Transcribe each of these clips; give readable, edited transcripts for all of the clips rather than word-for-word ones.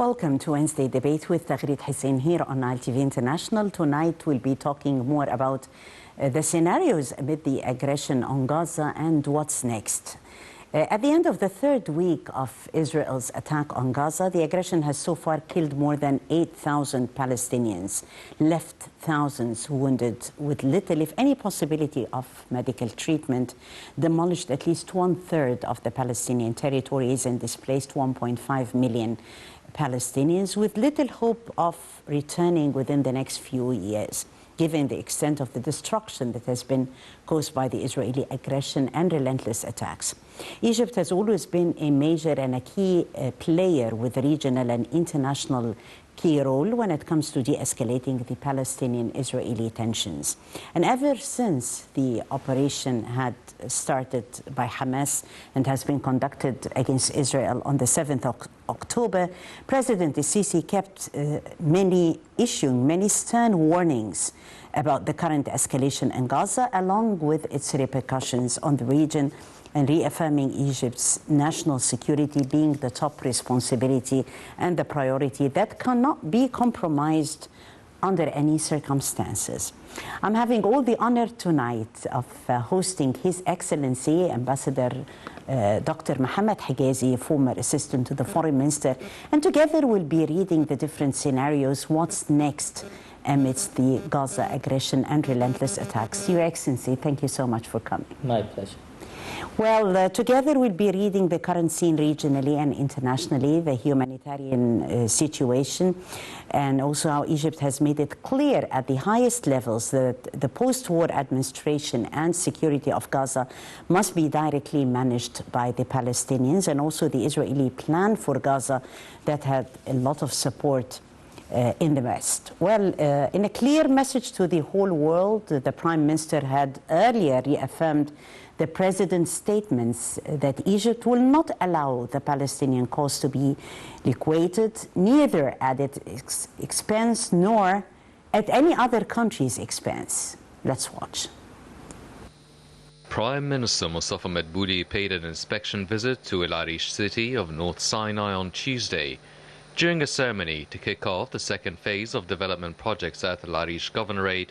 Welcome to Wednesday Debate with Taghreed Hussein here on Nile TV International. Tonight we'll be talking more about the scenarios amid the aggression on Gaza and what's next. At the end of the third week of Israel's attack on Gaza, the aggression has so far killed more than 8,000 Palestinians, left thousands wounded with little, if any, possibility of medical treatment, demolished at least one-third of the Palestinian territories and displaced 1.5 million Palestinians with little hope of returning within the next few years, given the extent of the destruction that has been caused by the Israeli aggression and relentless attacks. Egypt has always been a major and a key player with regional and international key role when it comes to de-escalating the Palestinian-Israeli tensions. And ever since the operation had started by Hamas and has been conducted against Israel on the 7th of October, President Sisi kept issuing many stern warnings about the current escalation in Gaza, along with its repercussions on the region, and reaffirming Egypt's national security being the top responsibility and the priority that cannot be compromised under any circumstances. I'm having all the honor tonight of hosting His Excellency Ambassador Dr. Mohamed Hegazy, former assistant to the Foreign Minister, and together we'll be reading the different scenarios, what's next amidst the Gaza aggression and relentless attacks. Your Excellency, thank you so much for coming. My pleasure. Well, together we'll be reading the current scene regionally and internationally, the humanitarian situation, and also how Egypt has made it clear at the highest levels that the post-war administration and security of Gaza must be directly managed by the Palestinians, and also the Israeli plan for Gaza that had a lot of support in the West. Well, in a clear message to the whole world, the Prime Minister had earlier reaffirmed the President's statements that Egypt will not allow the Palestinian cause to be liquidated, neither at its expense nor at any other country's expense. Let's watch. Prime Minister Mustafa Madbouli paid an inspection visit to El Arish city of North Sinai on Tuesday. During a ceremony to kick off the second phase of development projects at El Arish Governorate,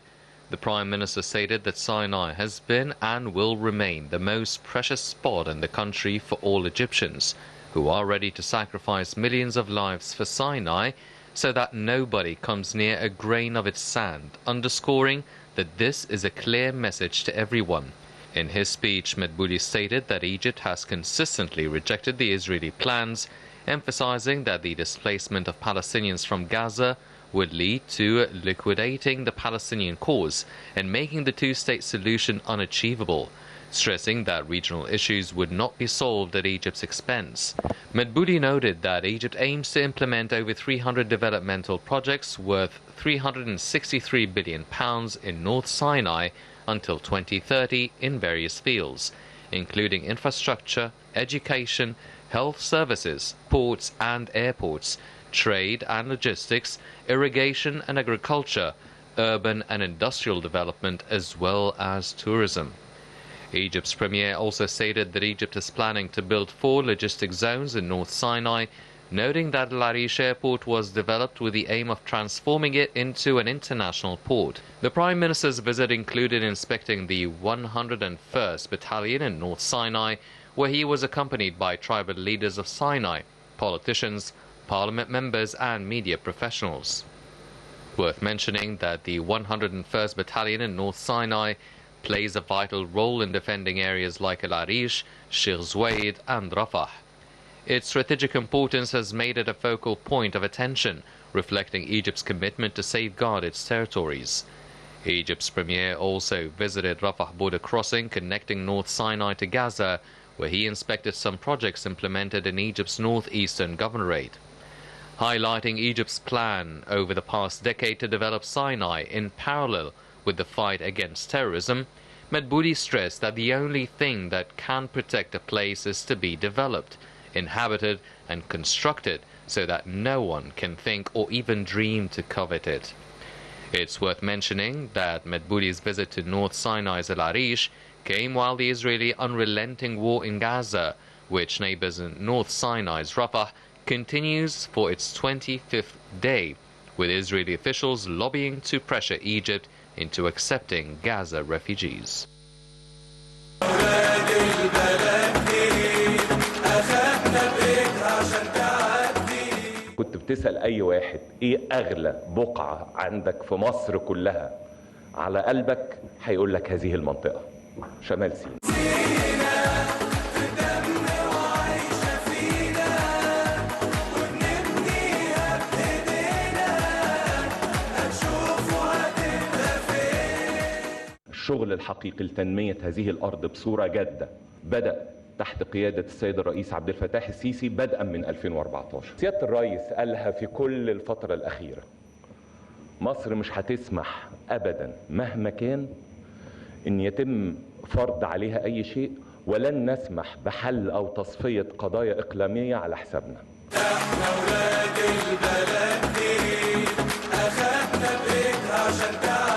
the Prime Minister stated that Sinai has been and will remain the most precious spot in the country for all Egyptians, who are ready to sacrifice millions of lives for Sinai so that nobody comes near a grain of its sand, underscoring that this is a clear message to everyone. In his speech, Madbouli stated that Egypt has consistently rejected the Israeli plans, emphasizing that the displacement of Palestinians from Gaza would lead to liquidating the Palestinian cause and making the two-state solution unachievable, stressing that regional issues would not be solved at Egypt's expense. Madbouli noted that Egypt aims to implement over 300 developmental projects worth £363 billion in North Sinai until 2030 in various fields, including infrastructure, education, health services, ports and airports, trade and logistics, irrigation and agriculture, urban and industrial development, as well as tourism. Egypt's premier also stated that Egypt is planning to build 4 logistic zones in North Sinai, noting that El Arish Airport was developed with the aim of transforming it into an international port. The Prime Minister's visit included inspecting the 101st Battalion in North Sinai, where he was accompanied by tribal leaders of Sinai, politicians, parliament members and media professionals. Worth mentioning that the 101st Battalion in North Sinai plays a vital role in defending areas like El Arish, Sheikh Zweid and Rafah. Its strategic importance has made it a focal point of attention, reflecting Egypt's commitment to safeguard its territories. Egypt's premier also visited Rafah border crossing connecting North Sinai to Gaza, where he inspected some projects implemented in Egypt's northeastern governorate. Highlighting Egypt's plan over the past decade to develop Sinai in parallel with the fight against terrorism, Madbouli stressed that the only thing that can protect a place is to be developed, inhabited and constructed so that no one can think or even dream to covet it. It's worth mentioning that Madbouli's visit to North Sinai's El Arish came while the Israeli unrelenting war in Gaza, which neighbors in North Sinai's Rafah, continues for its 25th day, with Israeli officials lobbying to pressure Egypt into accepting Gaza refugees. كنت بتسأل أي واحد إيه أغلى بقعة عندك في مصر كلها على قلبك، هيقول لك هذه المنطقة شمال سيناء. الشغل الحقيقي لتنمية هذه الأرض بصورة جادة بدأ تحت قيادة السيد الرئيس عبد الفتاح السيسي بدءا من 2014. سيادة الرئيس قالها في كل الفترة الأخيرة: مصر مش هتسمح أبدا مهما كان إن يتم فرض عليها أي شيء، ولن نسمح بحل أو تصفية قضايا إقليمية على حسابنا. احنا ولاد البلد دي أخدنا بإيدها عشان تعدي.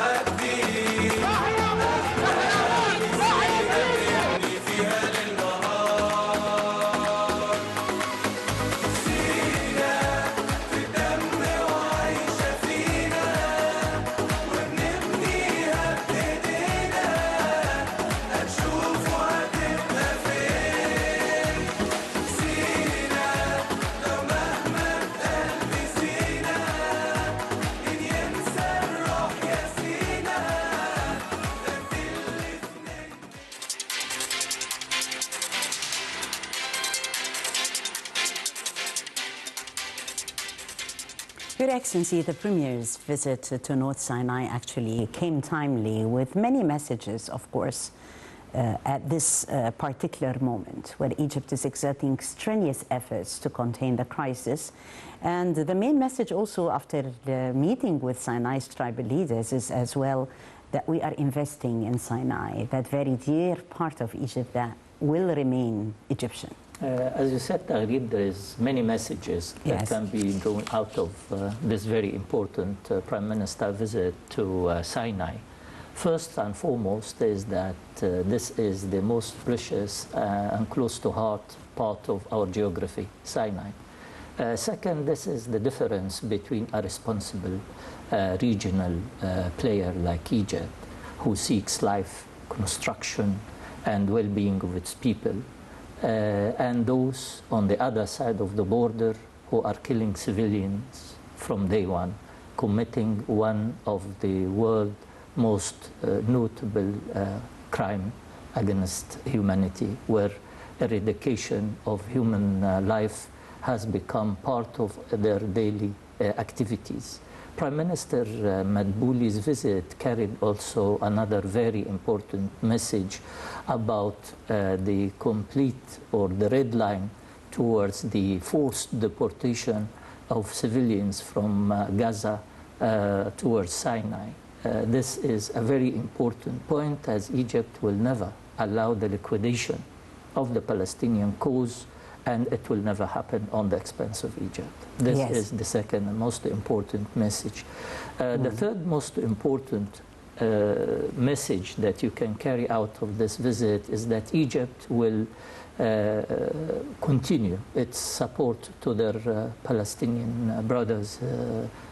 Your Excellency, the Premier's visit to North Sinai actually came timely, with many messages, of course, at this particular moment when Egypt is exerting strenuous efforts to contain the crisis. And the main message also after the meeting with Sinai's tribal leaders is as well that we are investing in Sinai, that very dear part of Egypt that will remain Egyptian. As you said, Tagrid, there is many messages that can be drawn out of this very important Prime Minister visit to Sinai. First and foremost is that this is the most precious and close to heart part of our geography, Sinai. Second, this is the difference between a responsible regional player like Egypt, who seeks life, construction, and well-being of its people, and those on the other side of the border who are killing civilians from day one, committing one of the world's most notable crime against humanity, where eradication of human life has become part of their daily activities. Prime Minister Madbouli's visit carried also another very important message about the complete or the red line towards the forced deportation of civilians from Gaza towards Sinai. This is a very important point, as Egypt will never allow the liquidation of the Palestinian cause, and it will never happen on the expense of Egypt. This is the second and most important message. The third most important message that you can carry out of this visit is that Egypt will continue its support to their Palestinian brothers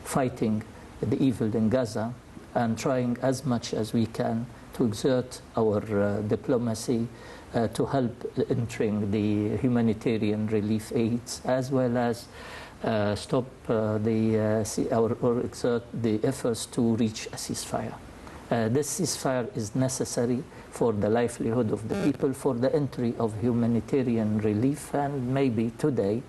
fighting the evil in Gaza, and trying as much as we can to exert our diplomacy to help entering the humanitarian relief aids, as well as stop or exert the efforts to reach a ceasefire. This ceasefire is necessary for the livelihood of the people, for the entry of humanitarian relief, and maybe today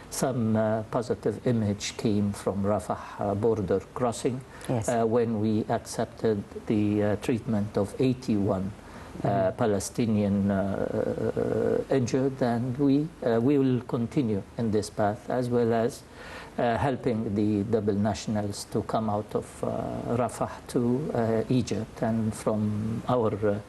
some positive image came from Rafah border crossing when we accepted the treatment of 81 Palestinian injured, and we will continue in this path, as well as helping the double nationals to come out of Rafah to Egypt, and from our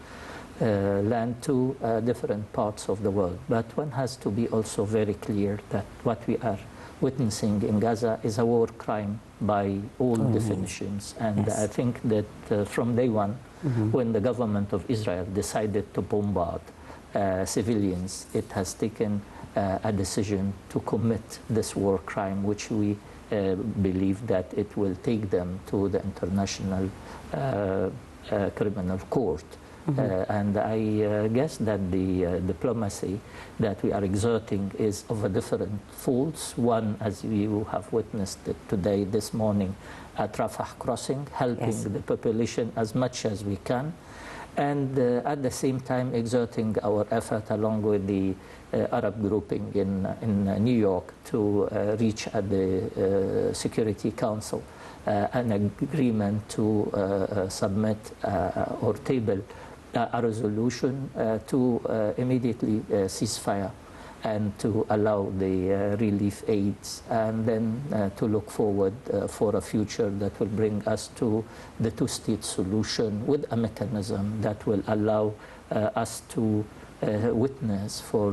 land to different parts of the world. But one has to be also very clear that what we are witnessing in Gaza is a war crime by all definitions. And I think that from day one, when the government of Israel decided to bombard civilians, it has taken a decision to commit this war crime, which we believe that it will take them to the International Criminal Court. And I guess that the diplomacy that we are exerting is of a different folds. One, as you have witnessed it today, this morning, at Rafah crossing, helping the population as much as we can. And at the same time exerting our effort along with the Arab grouping in New York to reach at the Security Council an agreement to submit or table a resolution to immediately cease fire and to allow the relief aids, and then to look forward for a future that will bring us to the two-state solution with a mechanism that will allow us to witness for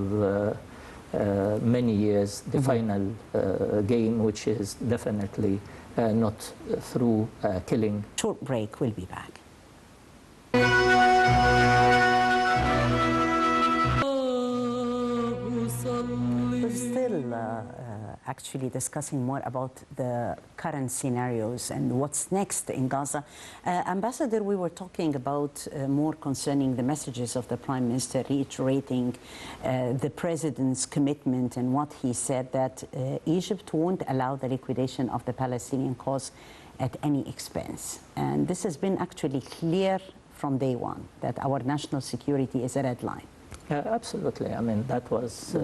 many years the final game, which is definitely not through killing. Short break, we'll be back. We're still actually discussing more about the current scenarios and what's next in Gaza. Ambassador, we were talking about more concerning the messages of the Prime Minister, reiterating the President's commitment and what he said, that Egypt won't allow the liquidation of the Palestinian cause at any expense. And this has been actually clear from day one, that our national security is a red line. Absolutely. I mean, that was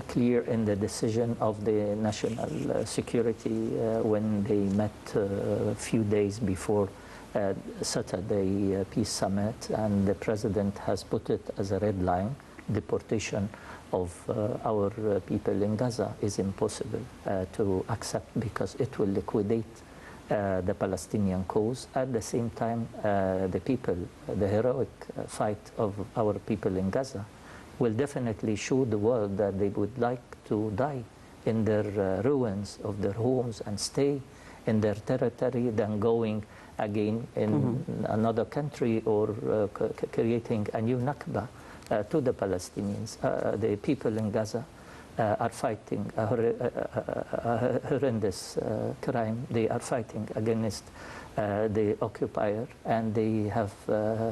clear in the decision of the National Security when they met a few days before Saturday Peace Summit, and the President has put it as a red line. Deportation of our people in Gaza is impossible to accept because it will liquidate the Palestinian cause. At the same time, the people, the heroic fight of our people in Gaza will definitely show the world that they would like to die in their ruins of their homes and stay in their territory than going again in another country or creating a new Nakba to the Palestinians. The people in Gaza are fighting a horrendous crime. They are fighting against the occupier, and they have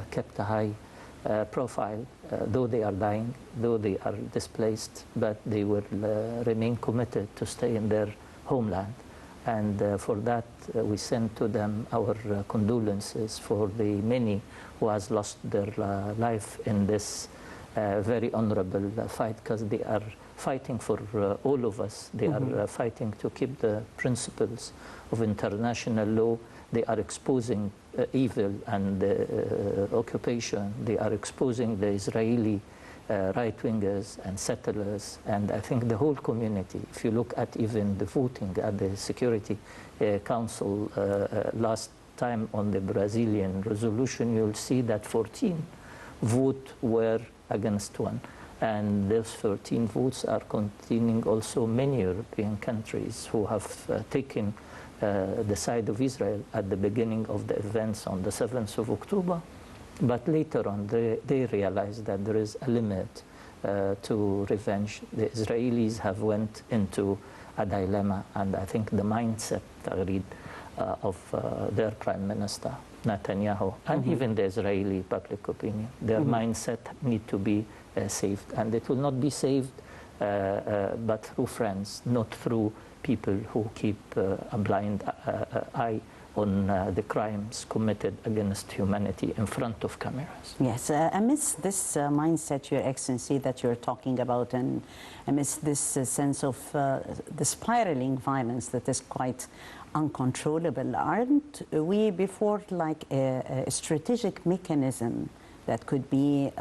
kept a high profile, though they are dying, though they are displaced, but they will remain committed to stay in their homeland. And for that, we send to them our condolences for the many who has lost their life in this very honorable fight, because they are fighting for all of us. They are fighting to keep the principles of international law. They are exposing evil and occupation. They are exposing the Israeli right-wingers and settlers. And I think the whole community, if you look at even the voting at the Security Council last time on the Brazilian resolution, you'll see that 14 votes were against one. And those 13 votes are containing also many European countries who have taken the side of Israel at the beginning of the events on the 7th of October. But later on, they realized that there is a limit to revenge. The Israelis have went into a dilemma, and I think the mindset of their Prime Minister, Netanyahu, and even the Israeli public opinion, their mindset need to be saved. And it will not be saved but through friends, not through people who keep a blind eye on the crimes committed against humanity in front of cameras. Yes, amidst this mindset, Your Excellency, that you're talking about, and amidst this sense of the spiraling violence that is quite uncontrollable, aren't we before like a strategic mechanism that could be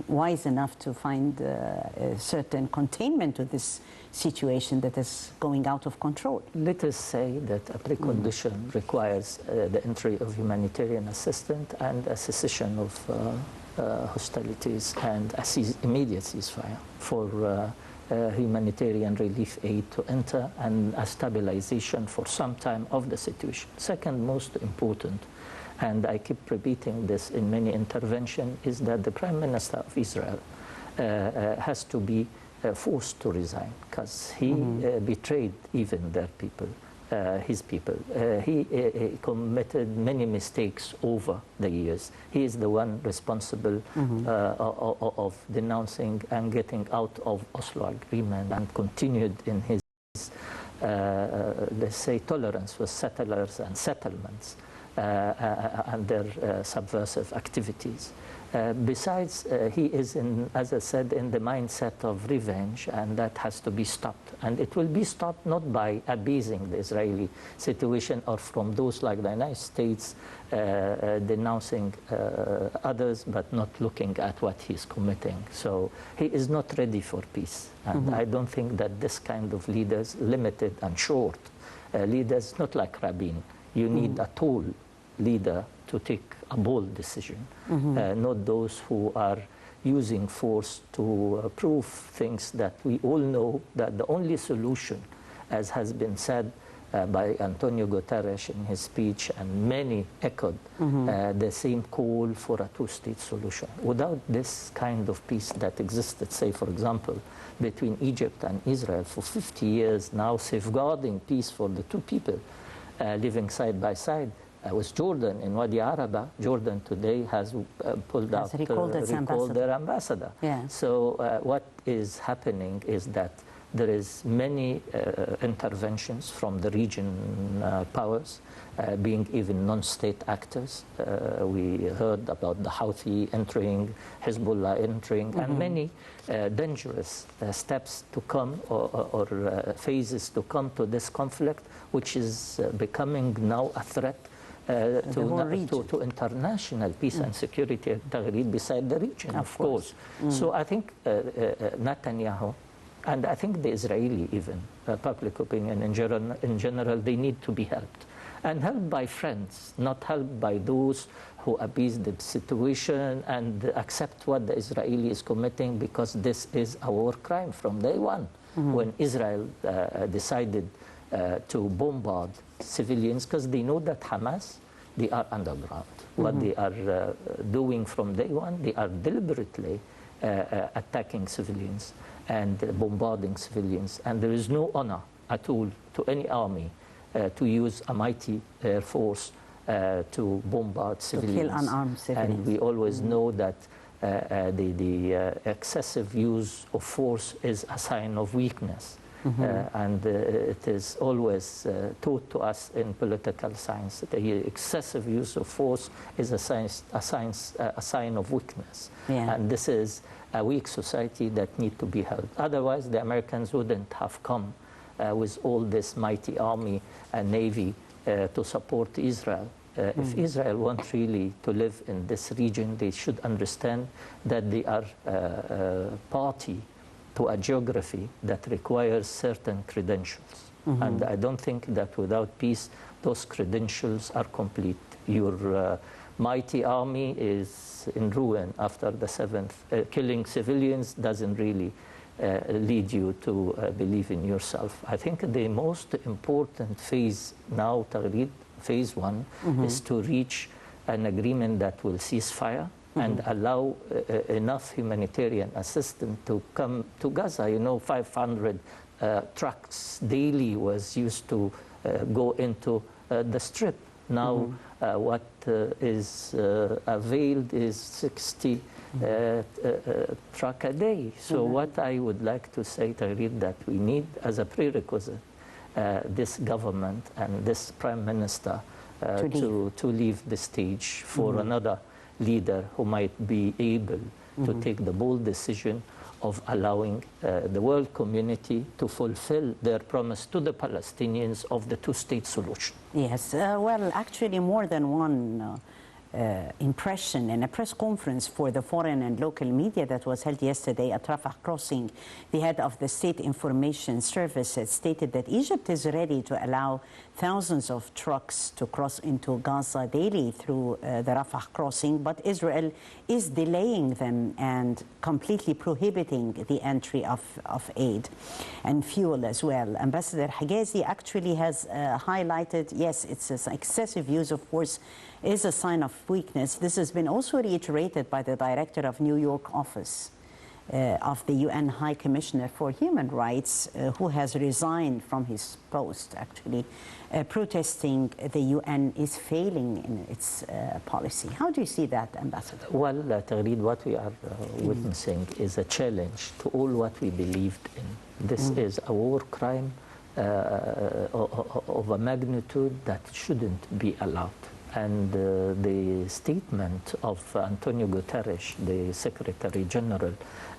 wise enough to find a certain containment to this situation that is going out of control? Let us say that a precondition requires the entry of humanitarian assistance and a cessation of hostilities and immediate ceasefire for humanitarian relief aid to enter and a stabilization for some time of the situation. Second most important, and I keep repeating this in many interventions, is that the Prime Minister of Israel has to be forced to resign because he betrayed even their people, his people. He committed many mistakes over the years. He is the one responsible of denouncing and getting out of Oslo Agreement and continued in his, let's say, tolerance with settlers and settlements and their subversive activities. Besides, he is, as I said, in the mindset of revenge, and that has to be stopped. And it will be stopped not by abusing the Israeli situation or from those like the United States denouncing others, but not looking at what he's committing. So he is not ready for peace. And I don't think that this kind of leaders, limited and short leaders, not like Rabin, you need a tall leader to take a bold decision, not those who are using force to prove things that we all know that the only solution, as has been said by Antonio Guterres in his speech, and many echoed the same call for a two-state solution. Without this kind of peace that existed, say, for example, between Egypt and Israel for 50 years now, safeguarding peace for the two people living side by side, with Jordan in Wadi Araba. Jordan today has recalled their ambassador. Yeah. So what is happening is that there is many interventions from the region powers, being even non-state actors. We heard about the Houthi entering, Hezbollah entering, and many dangerous steps to come or phases to come to this conflict, which is becoming now a threat to international peace and security at Tahrir beside the region, of course. So I think Netanyahu, and I think the Israeli even, public opinion in general, they need to be helped. And helped by friends, not helped by those who abuse the situation and accept what the Israeli is committing, because this is a war crime from day one. When Israel decided to bombard civilians, because they know that Hamas, they are underground. What they are doing from day one, they are deliberately attacking civilians and bombarding civilians. And there is no honor at all to any army to use a mighty air force to bombard civilians. To kill unarmed civilians. And we always know that the excessive use of force is a sign of weakness. And it is always taught to us in political science that the excessive use of force is a sign of weakness. Yeah. And this is a weak society that needs to be held. Otherwise, the Americans wouldn't have come with all this mighty army and navy to support Israel. If Israel wants really to live in this region, they should understand that they are party to a geography that requires certain credentials. And I don't think that without peace, those credentials are complete. Your mighty army is in ruin after the 7th. Killing civilians doesn't really lead you to believe in yourself. I think the most important phase now, Tahrir, phase 1, is to reach an agreement that will cease fire and allow enough humanitarian assistance to come to Gaza. You know, 500 trucks daily was used to go into the strip. Now what is availed is 60 truck a day. So what I would like to say, Tahrir, that we need as a prerequisite this government and this prime minister to leave the stage for another leader who might be able to take the bold decision of allowing the world community to fulfill their promise to the Palestinians of the two-state solution. Yes, well, actually more than one impression in a press conference for the foreign and local media that was held yesterday at Rafah crossing. The head of the State Information Service had stated that Egypt is ready to allow thousands of trucks to cross into Gaza daily through the Rafah crossing, but Israel is delaying them and completely prohibiting the entry of aid and fuel as well. Ambassador Hegazy actually has highlighted, yes, it's an excessive use of force is a sign of weakness. This has been also reiterated by the director of New York office of the UN High Commissioner for Human Rights, who has resigned from his post, actually, protesting the UN is failing in its policy. How do you see that, Ambassador? Well, Tagreed, what we are witnessing is a challenge to all what we believed in. This is a war crime of a magnitude that shouldn't be allowed. And the statement of Antonio Guterres, the Secretary General,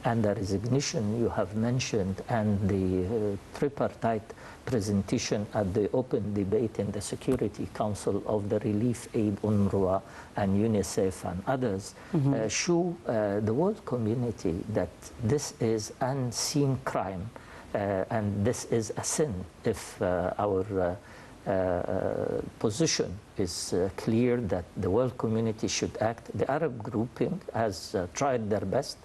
and the resignation you have mentioned, and the tripartite presentation at the open debate in the Security Council of the Relief Aid, UNRWA, and UNICEF and others, show the world community that this is unseen crime, and this is a sin if our position is clear that the world community should act. The Arab grouping has tried their best,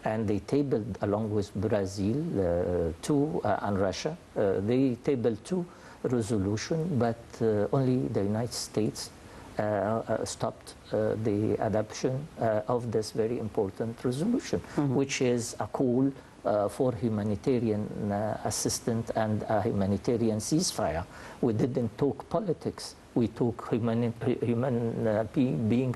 and they tabled, along with Brazil and Russia, they tabled 2 resolutions, but only the United States stopped the adoption of this very important resolution, which is a call for humanitarian assistance and a humanitarian ceasefire. We didn't talk politics. We talk being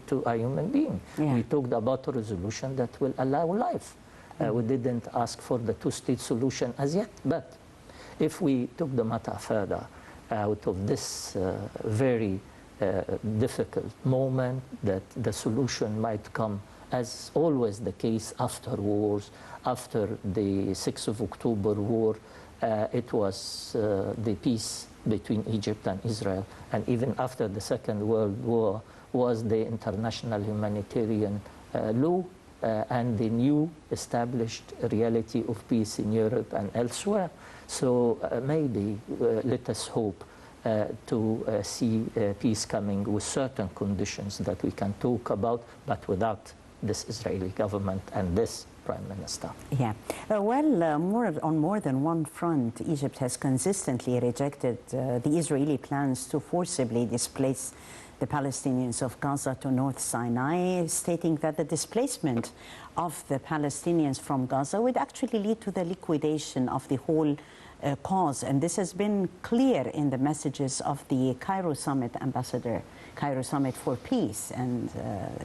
to a human being. Yeah. We talked about a resolution that will allow life. We didn't ask for the 2-state solution as yet. But if we took the matter further out of this very difficult moment, that the solution might come, as always the case after wars, after the 6th of October war, it was the peace between Egypt and Israel. And even after the Second World War was the international humanitarian law and the new established reality of peace in Europe and elsewhere. So maybe let us hope to see peace coming with certain conditions that we can talk about, but without this Israeli government and this Prime Minister. Yeah. On more than one front, Egypt has consistently rejected the Israeli plans to forcibly displace the Palestinians of Gaza to North Sinai, stating that the displacement of the Palestinians from Gaza would actually lead to the liquidation of the whole cause. And this has been clear in the messages of the Cairo Summit, Ambassador, Cairo Summit for Peace. And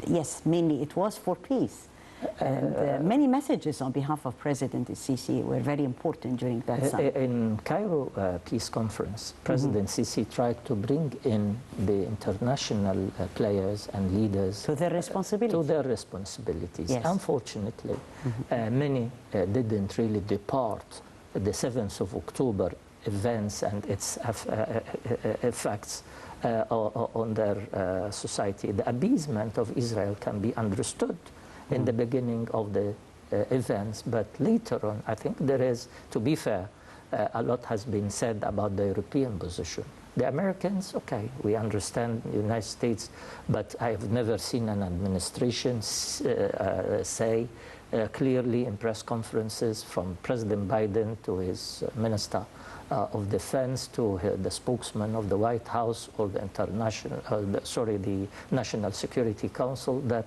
yes, mainly it was for peace. And many messages on behalf of President Sisi were very important during that summit. In Cairo Peace Conference, President Sisi tried to bring in the international players and leaders to their responsibilities. Yes. Unfortunately, many didn't really depart the 7th of October events and its effects on their society. The abasement of Israel can be understood in the beginning of the events, but later on, I think there is, to be fair, a lot has been said about the European position. The Americans, okay, we understand the United States, but I have never seen an administration say clearly in press conferences, from President Biden to his Minister of Defense to the spokesman of the White House or the the National Security Council, that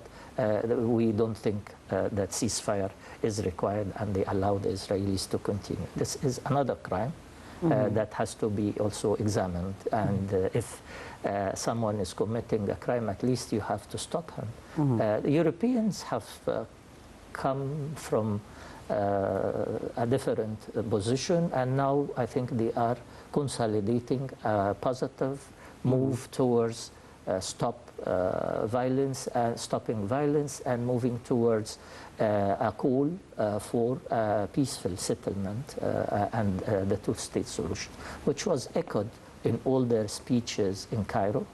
we don't think that ceasefire is required, and they allow the Israelis to continue. This is another crime that has to be also examined. And if someone is committing a crime, at least you have to stop him. The Europeans have come from a different position, and now I think they are consolidating a positive move towards stopping violence and moving towards a call for peaceful settlement and the 2-state solution, which was echoed in all their speeches in Cairo.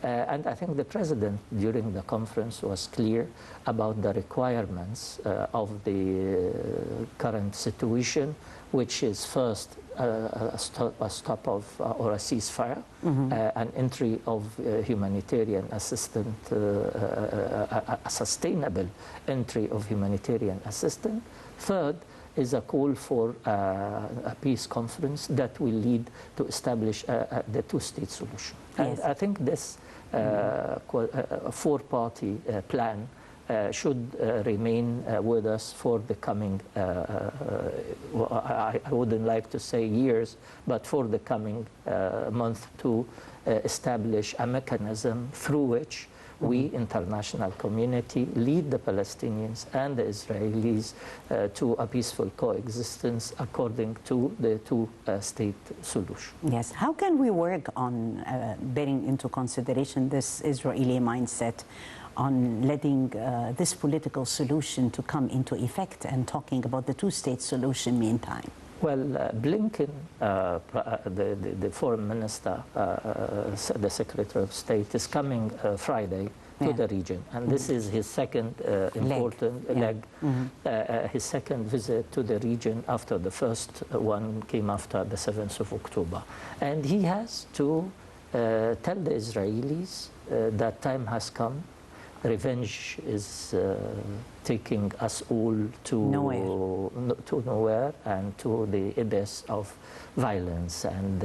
And I think the president during the conference was clear about the requirements of the current situation, which is first a stop of or a ceasefire, an entry of humanitarian assistance, a sustainable entry of humanitarian assistance. Third is a call for a peace conference that will lead to establish the 2-state solution. Yes. And I think this 4-party plan should remain with us for the coming, I wouldn't like to say years, but for the coming month to establish a mechanism through which we, international community, lead the Palestinians and the Israelis to a peaceful coexistence according to the two-state solution. Yes. How can we work on bearing into consideration this Israeli mindset on letting this political solution to come into effect and talking about the two-state solution meantime? Well, Blinken, the foreign minister, the Secretary of State, is coming Friday to the region. And this is his second important leg, his second visit to the region after the first one came after the 7th of October. And he has to tell the Israelis that time has come. Revenge is taking us all to nowhere and to the abyss of violence and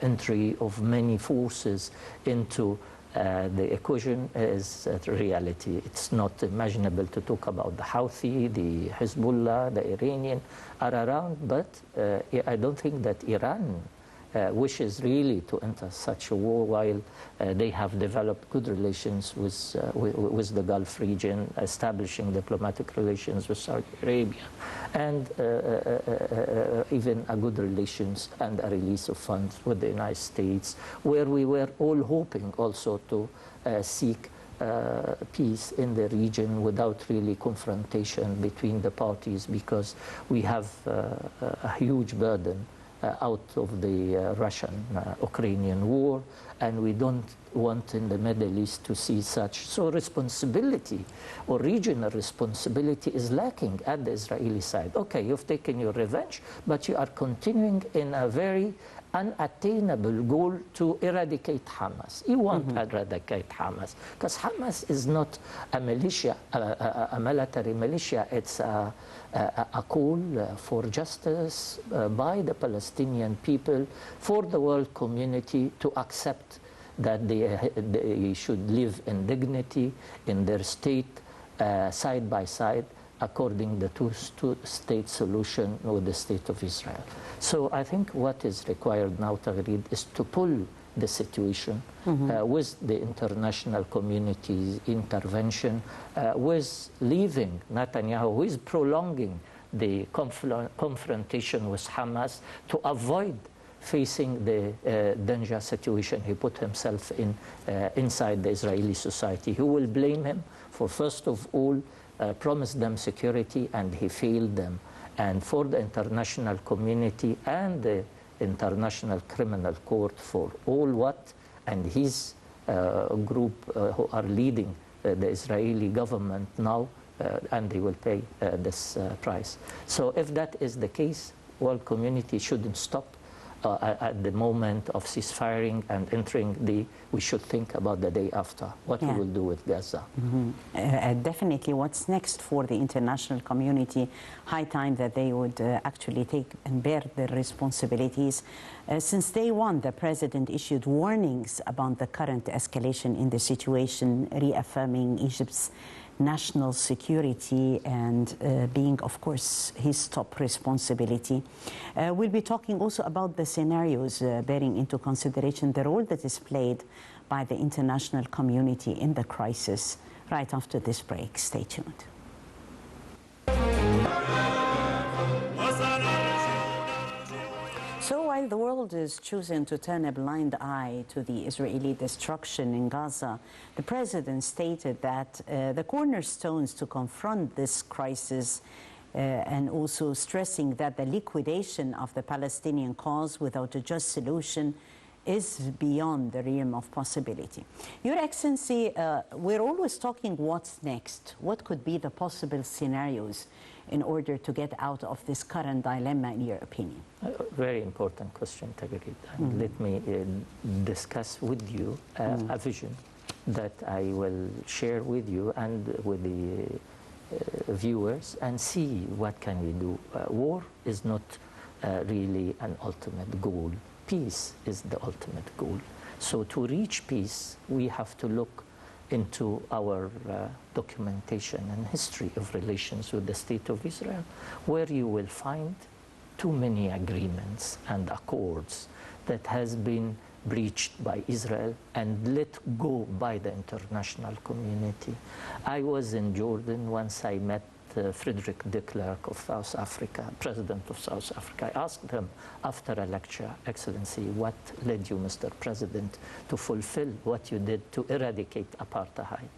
entry of many forces into the equation is a reality. It's not imaginable to talk about the Houthi, the Hezbollah, the Iranian are around, but I don't think that Iran wishes really to enter such a war while they have developed good relations with the Gulf region, establishing diplomatic relations with Saudi Arabia, and even a good relations and a release of funds with the United States, where we were all hoping also to seek peace in the region without really confrontation between the parties, because we have a huge burden out of the Russian-Ukrainian war, and we don't want in the Middle East to see such. So responsibility or regional responsibility is lacking at the Israeli side. Okay, you've taken your revenge, but you are continuing in a very unattainable goal to eradicate Hamas. You won't eradicate Hamas, because Hamas is not a militia, a military militia. It's a call for justice by the Palestinian people, for the world community to accept that they should live in dignity in their state, side by side, according to the two-state solution with the State of Israel. So I think what is required now, Taghreed, is to pull the situation with the international community's intervention, with leaving Netanyahu, who is prolonging the confrontation with Hamas to avoid facing the danger situation he put himself in inside the Israeli society. Who will blame him for, first of all, promised them security and he failed them, and for the international community and the International Criminal Court for all what, and his group who are leading the Israeli government now, and they will pay this price. So if that is the case, world community shouldn't stop at the moment of ceasefire and entering we should think about the day after, what we will do with Gaza. Definitely what's next for the international community. High time that they would actually take and bear their responsibilities. Since day one, the president issued warnings about the current escalation in the situation, reaffirming Egypt's national security and being, of course, his top responsibility. We'll be talking also about the scenarios bearing into consideration the role that is played by the international community in the crisis right after this break. Stay tuned. So while the world is choosing to turn a blind eye to the Israeli destruction in Gaza, the president stated that the cornerstones to confront this crisis and also stressing that the liquidation of the Palestinian cause without a just solution is beyond the realm of possibility. Your Excellency, we're always talking what's next. What could be the possible scenarios in order to get out of this current dilemma, in your opinion? Very important question, Taghreed. Let me discuss with you a vision that I will share with you and with the viewers, and see what can we do. War is not really an ultimate goal. Peace is the ultimate goal. So to reach peace, we have to look into our documentation and history of relations with the State of Israel, where you will find too many agreements and accords that has been breached by Israel and let go by the international community. I was in Jordan once. I met Frederick de Klerk of South Africa, President of South Africa. I asked him after a lecture, Excellency, what led you, Mr. President, to fulfill what you did to eradicate apartheid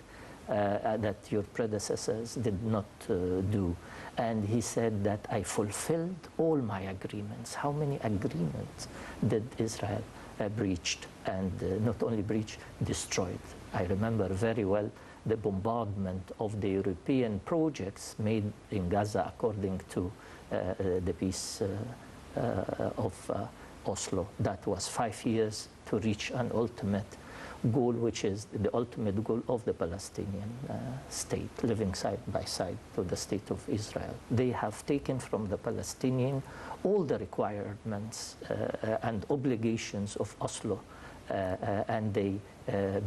that your predecessors did not do? And he said that I fulfilled all my agreements. How many agreements did Israel breached, and not only breached, destroyed? I remember very well the bombardment of the European projects made in Gaza according to the peace of Oslo. That was 5 years to reach an ultimate goal, which is the ultimate goal of the Palestinian state, living side by side to the State of Israel. They have taken from the Palestinian all the requirements and obligations of Oslo, and they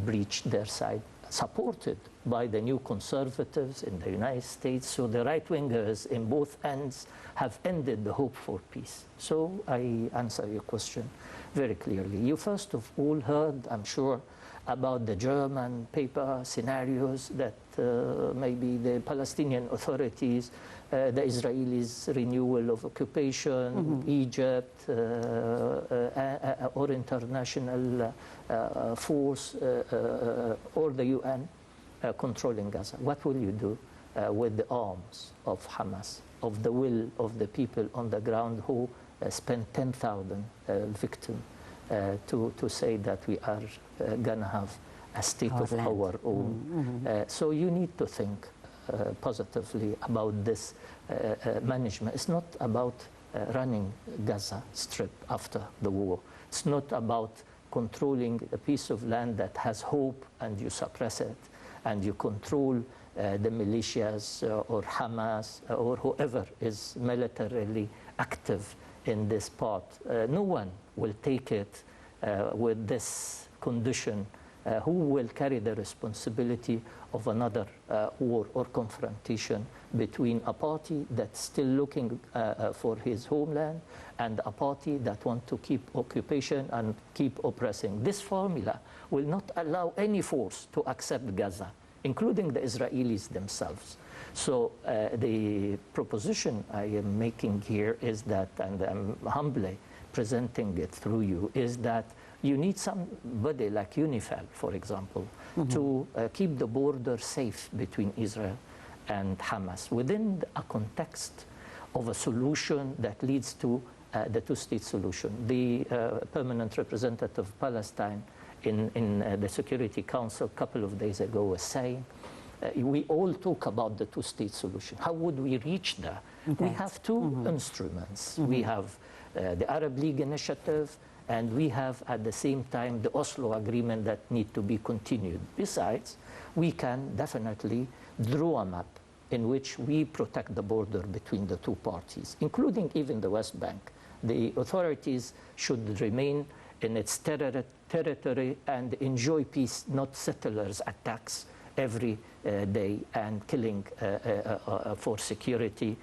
breached their side, supported by the new conservatives in the United States. So the right-wingers in both ends have ended the hope for peace. So I answer your question very clearly. You first of all heard, I'm sure, about the German paper scenarios that maybe the Palestinian authorities, the Israelis' renewal of occupation, Egypt, or international force, or the UN controlling Gaza. What will you do with the arms of Hamas, of the will of the people on the ground who spent 10,000 victims to say that we are going to have a state of our own? So you need to think positively about this management. It's not about running Gaza Strip after the war. It's not about controlling a piece of land that has hope and you suppress it, and you control the militias or Hamas or whoever is militarily active in this part. No one will take it with this condition. Who will carry the responsibility of another war or confrontation between a party that's still looking for his homeland and a party that wants to keep occupation and keep oppressing? This formula will not allow any force to accept Gaza, including the Israelis themselves. So the proposition I am making here is that, and I'm humbly presenting it through you, is that you need somebody like UNIFIL, for example, to keep the border safe between Israel and Hamas within a context of a solution that leads to the two-state solution. The permanent representative of Palestine in the Security Council a couple of days ago was saying, we all talk about the two-state solution. How would we reach there? We have two instruments. We have the Arab League initiative, and we have at the same time the Oslo agreement that need to be continued. Besides, we can definitely draw a map in which we protect the border between the two parties, including even the West Bank. The authorities should remain in its territory and enjoy peace, not settlers' attacks every day and killing for security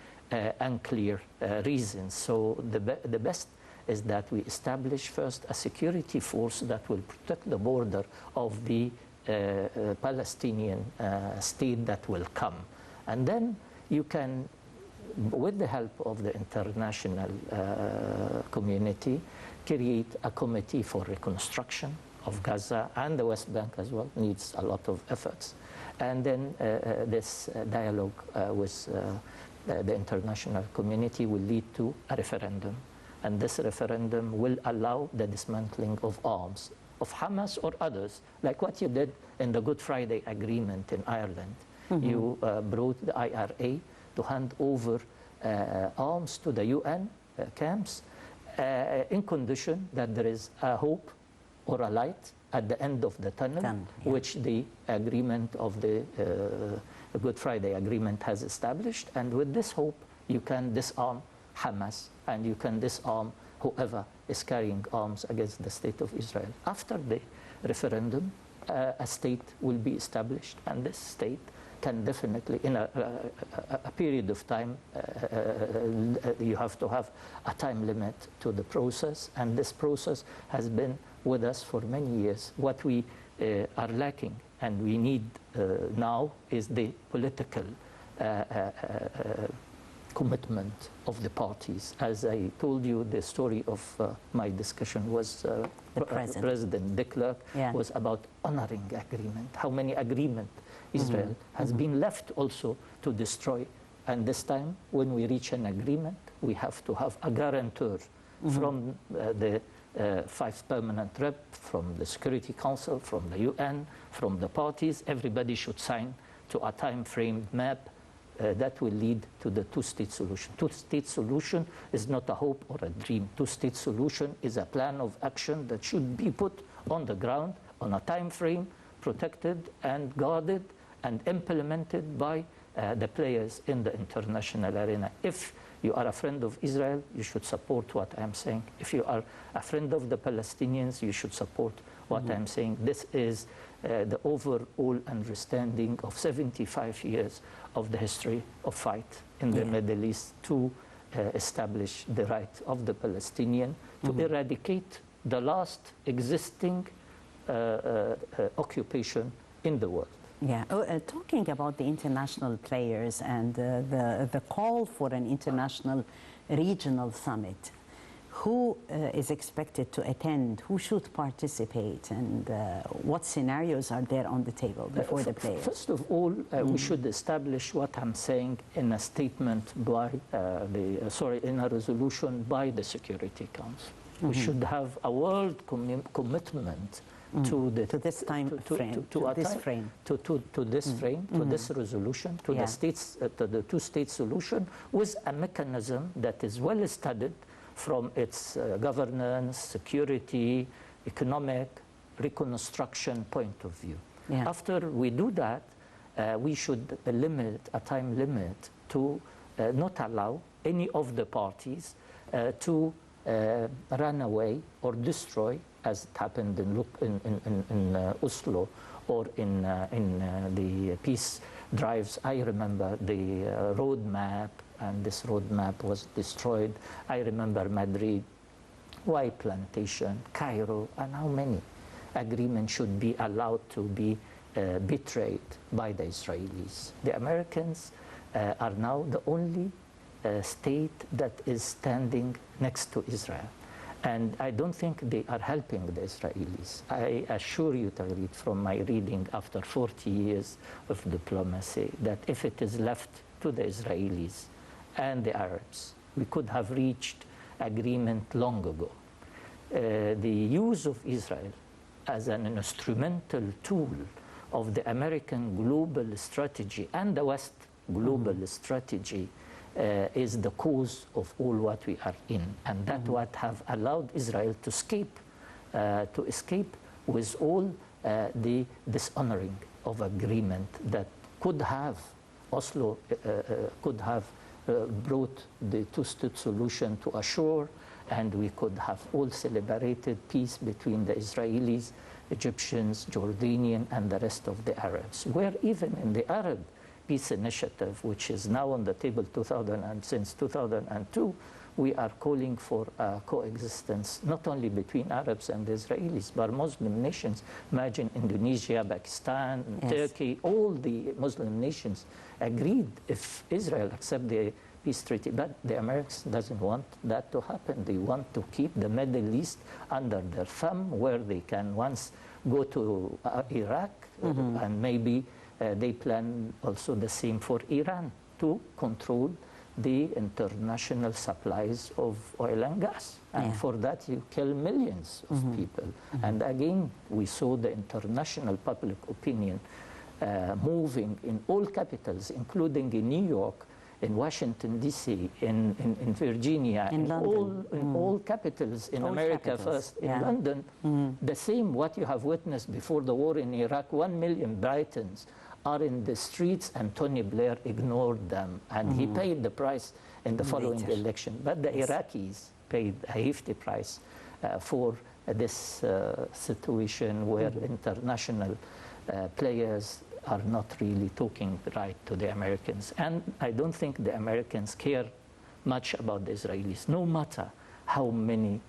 unclear reasons. So the best is that we establish first a security force that will protect the border of the Palestinian state that will come. And then you can, with the help of the international community, create a committee for reconstruction of Gaza, and the West Bank as well needs a lot of efforts. And then this dialogue with the international community will lead to a referendum. And this referendum will allow the dismantling of arms of Hamas or others, like what you did in the Good Friday Agreement in Ireland. You brought the IRA to hand over arms to the UN camps in condition that there is a hope or a light at the end of the tunnel, which the agreement of the Good Friday Agreement has established. And with this hope, you can disarm Hamas, and you can disarm whoever is carrying arms against the State of Israel. After the referendum, a state will be established, and this state can definitely, in a period of time, you have to have a time limit to the process, and this process has been with us for many years. What we are lacking and we need now is the political commitment of the parties. As I told you, the story of my discussion was President de Klerk was about honoring agreement. How many agreement Israel has been left also to destroy. And this time, when we reach an agreement, we have to have a guarantor from the 5 permanent rep, from the Security Council, from the UN, from the parties. Everybody should sign to a time-framed map that will lead to the two-state solution. Two-state solution is not a hope or a dream. Two-state solution is a plan of action that should be put on the ground on a time frame, protected and guarded and implemented by the players in the international arena. If you are a friend of Israel, you should support what I'm saying. If you are a friend of the Palestinians, you should support what I'm saying. This is the overall understanding of 75 years of the history of fight in the Middle East to establish the right of the Palestinian to eradicate the last existing occupation in the world. Yeah, talking about the international players and the call for an international regional summit, who is expected to attend, who should participate, and what scenarios are there on the table before the players? First of all, we should establish what I'm saying in a statement by in a resolution by the Security Council. We should have a world commitment to this resolution, to the states, to the two-state solution, with a mechanism that is well studied from its governance, security, economic, reconstruction point of view. After we do that, we should limit a time limit to not allow any of the parties to run away or destroy, as it happened in Oslo or in the peace drives. I remember the roadmap, and this roadmap was destroyed. I remember Madrid, White Plantation, Cairo, and how many agreements should be allowed to be betrayed by the Israelis. The Americans are now the only state that is standing next to Israel. And I don't think they are helping the Israelis. I assure you, Tagreed, from my reading after 40 years of diplomacy, that if it is left to the Israelis and the Arabs, we could have reached agreement long ago. The use of Israel as an instrumental tool of the American global strategy and the West global strategy is the cause of all what we are in, and that what have allowed Israel to escape with all the dishonoring of agreement that could have Oslo could have brought the two-state solution to a shore, and we could have all celebrated peace between the Israelis, Egyptians, Jordanian, and the rest of the Arabs. Where even in the Arab Peace Initiative, which is now on the table since 2002, we are calling for coexistence not only between Arabs and Israelis, but Muslim nations. Imagine Indonesia, Pakistan, Turkey, all the Muslim nations agreed if Israel accept the peace treaty. But the Americans doesn't want that to happen. They want to keep the Middle East under their thumb, where they can once go to Iraq and maybe they plan also the same for Iran, to control the international supplies of oil and gas. And for that, you kill millions of people. And again, we saw the international public opinion moving in all capitals, including in New York, in Washington, D.C., in Virginia, in all capitals in all America first, in London. The same what you have witnessed before the war in Iraq. 1 million Britons are in the streets, and Tony Blair ignored them, and he paid the price in the following election. But the Iraqis paid a hefty price for this situation where international players are not really talking right to the Americans. And I don't think the Americans care much about the Israelis, no matter how many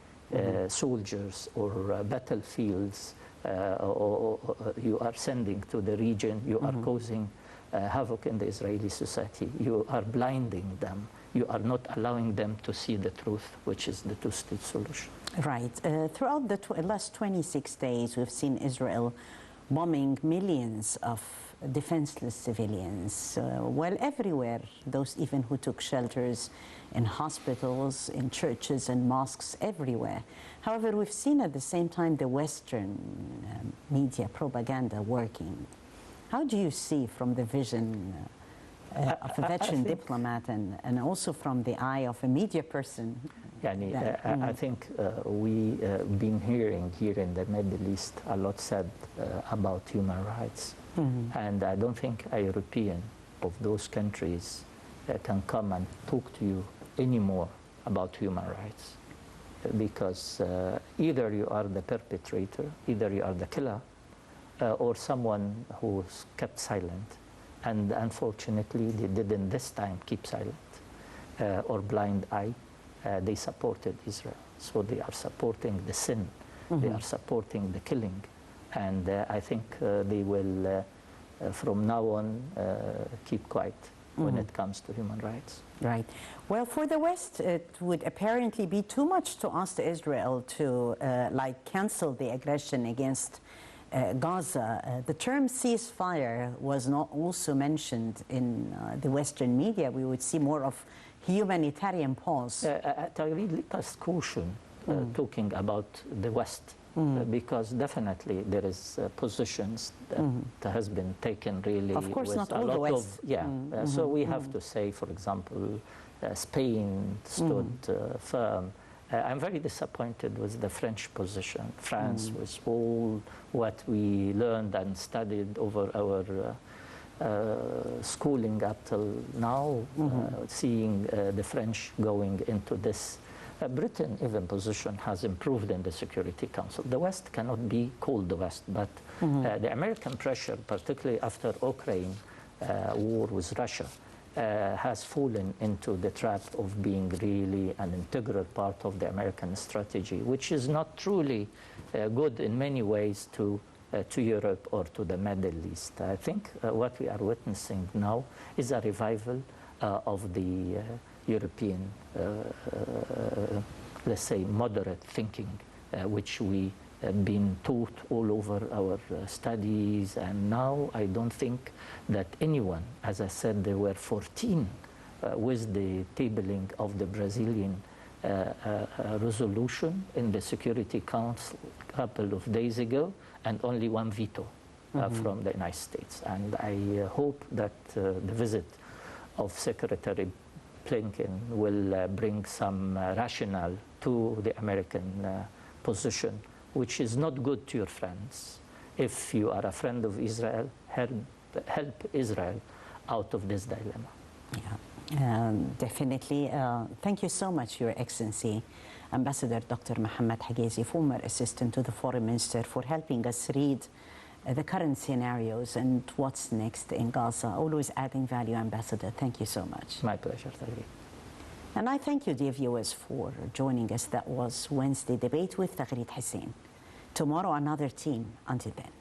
soldiers or battlefields you are sending to the region. You are causing havoc in the Israeli society. You are blinding them. You are not allowing them to see the truth, which is the two-state solution. Right. Throughout the last 26 days, we've seen Israel bombing millions of defenseless civilians. Well, everywhere, those even who took shelters in hospitals, in churches and mosques, everywhere. However, we've seen at the same time the Western media propaganda working. How do you see from the vision of a veteran diplomat and also from the eye of a media person? I think we've been hearing here in the Middle East a lot said about human rights. And I don't think a European of those countries can come and talk to you anymore about human rights. Because either you are the perpetrator, either you are the killer, or someone who's kept silent. And unfortunately, they didn't this time keep silent or blind eye. They supported Israel. So they are supporting the sin. They are supporting the killing. And I think they will, from now on, keep quiet when it comes to human rights. Right. Well, for the West, it would apparently be too much to ask Israel to cancel the aggression against Gaza. The term ceasefire was not also mentioned in the Western media. We would see more of humanitarian pause. Let us caution talking about the West, because definitely there is positions that has been taken really. Of course, with not a all lot the West. So we have to say, for example, Spain stood firm. I'm very disappointed with the French position. France, with all what we learned and studied over our schooling up till now, seeing the French going into this. Britain, even position, has improved in the Security Council. The West cannot be called the West, but the American pressure, particularly after Ukraine war with Russia, has fallen into the trap of being really an integral part of the American strategy, which is not truly good in many ways to Europe or to the Middle East. I think what we are witnessing now is a revival of the European, let's say, moderate thinking, which we have been taught all over our studies. And now I don't think that anyone, as I said, there were 14 with the tabling of the Brazilian resolution in the Security Council a couple of days ago, and only one veto from the United States. And I hope that the visit of Secretary Blinken will bring some rationale to the American position, which is not good to your friends. If you are a friend of Israel, help Israel out of this dilemma. Yeah, definitely. Thank you so much, Your Excellency, Ambassador Dr. Mohamed Hegazy, former assistant to the Foreign Minister, for helping us read the current scenarios and what's next in Gaza. Always adding value, Ambassador. Thank you so much. My pleasure, Tagreed. And I thank you, dear viewers, for joining us. That was Wednesday Debate with Tagreed Hussein. Tomorrow, another team. Until then.